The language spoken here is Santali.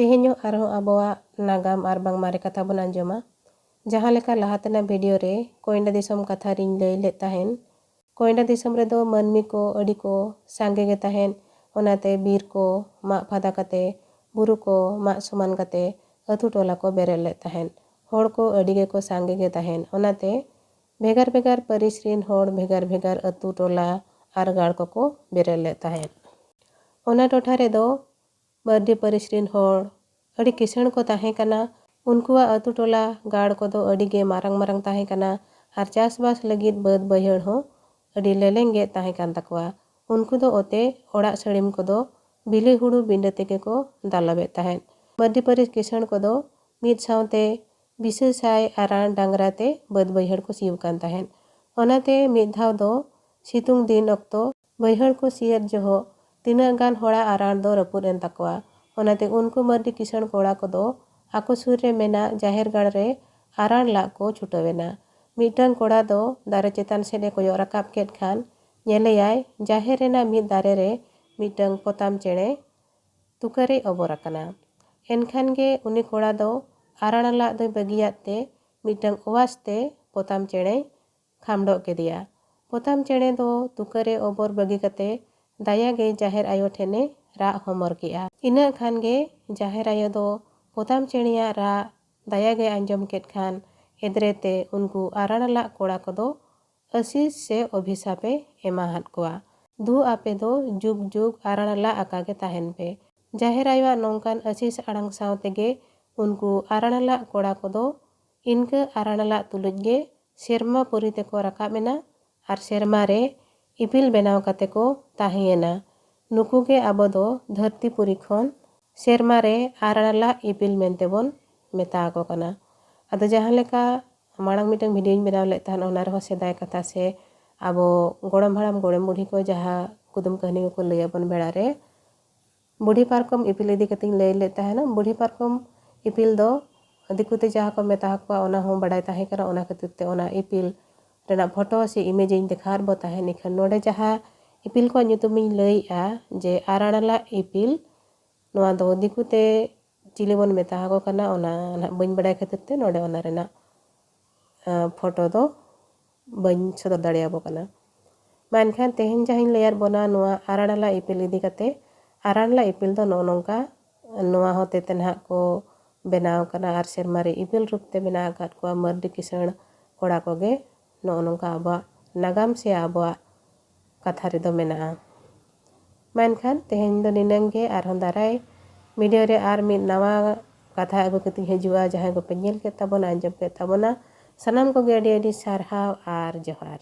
तेहेño आरहों आबोआ नागाम आर बांग मारे कथा बन आंजोमा। जहाँ लेका लाहातेना वीडियो रे कोयना दिसम कथा रिंग लई ले ताहेन। कोयना दिसम रे दो मनमी को अड़ी को सांगे गे ताहेन। ओनाते बीर को माग फादा कते बुरु को माग समान कते अतु टोला को बेरेल ले ताहेन। होड़ को अड़ी गे को सांगे गे ताहेन। ओनाते भेगार भेगार परिस रिन होड़ भेगार भेगार अतु टोला आर गाड़ को बेरेल ले ताहेन। ओना टोठा रे दो बर्डी परिस रिन होड़ अड़ी किसण को ताहें कना। उनकुआ अतु टोला गाड़ को दो अड़ी गे मारंग मारंग ताहें कना। आर चासबास लगित बद बहिड़ हो अड़ी लेलेंगे ताहें कान तकवा। उनको दो ओते ओड़ा सड़िम को दो बिली हुड़ू बिंड तेके को दालबे ताहें। बर्डी परिस किसण को दो मीत सावते बिसे साय आरान डांगरा ते बद बहिड़ को सीव कान ताहें। ओनाते मीत धाव दो सितुंग दिन अक्तो बहिड़ को सियर जोहो तीना गान होड़ा आरान दो रपुर एन तकवा। ओनाते उनको मर्दी किसण कोड़ा को दो आको सुर रे मेना जाहिर गाड़ रे आरान ला को छुटवेना। मीटंग कोड़ा दो दारे चेतान सेडे को रकाब केट खान नेलेयाय जाहिर रेना मीत दारे रे मीटंग पोताम चेणे तुकरे अबोर अकना। एनखान गे उनी कोड़ा दो आरान ला दो बगियात ते मीटंग ओवास ते पोताम चेणे खामडो केदिया। पोताम चेणे दो तुकरे अबोर बगी कते दाया गे जाहिर आयो ठेने रा होमर किया। इना खान गे जाहिर आयो दो पोताम चेणिया रा दाया गे आंजम केट खान एदरेते उनको आरान ला कोड़ा को दो आशीष से अभिशापे एमा हाथ कोआ। दु आपे दो जुग जुग आरान ला आकागे ताहेन पे। जाहिर आयो नौकान आशीष आड़ंग सावते गे उनको आरान ला कोड़ा को दो इनके आरान ला तुलुज गे सेरमा पुरी ते को रकाबेना आर सेरमा रे इपिल बेनाव कते को ताहेना। नुकु गे आबो दो धरती पुरी खन सेरमा रे आरान ला इपिल मेनते बोन मेता को कना। आदो जहाँ लेका माड़ांग मिटंग भिडियो बनाव ले ताहन ओना रहो सेदाय कथा से आबो गोड़म हाड़ाम गोड़म बुढ़ी को जहाँ कुदुम कहनी को लई बन बेड़ा रे बुढ़ी पारकम इपिल इदी कतिंग लई ले ताहन। बुढ़ी पारकम इपिल दो दिकुते जहाँ को मेता को ओना हो बड़ाय ताहे करा। ओना खातिर ते ओना इपिल रेना फोटो से इमेजिंग देखार बो ताहे निखन नोडे जहाँ इपिल को nyutumiñ लईआ जे आरान ला इपिल नोआ दो दिकुते चिली बन मेता को कना। ओना बन बड़ाय खातिर ते नोडे ओना रेना फोटो दो बन सदर दाड़ियाबो कना। मानखान तेहेन जहाँ लयार बोना नोआ आरान ला इपिल इदी कते आरान ला इपिल दो नो नोंका नोआ होते तेना को बेनाव कना आर सेरमा रे इपिल रूप ते बेना आकात को मर्दी किसण कोड़ा को गे नो नोंका आबा नागाम से आबा कथा रे दो मेना। मानखान तेहेन दो निनंगे आर दाराय वीडियो रे आर मिद नवा कथा अगु कति हजुआ जहाँ को पे नेल के ताबोना आंजम के ताबोना सनाम को गे अडी अडी सारहाव आर जोहार।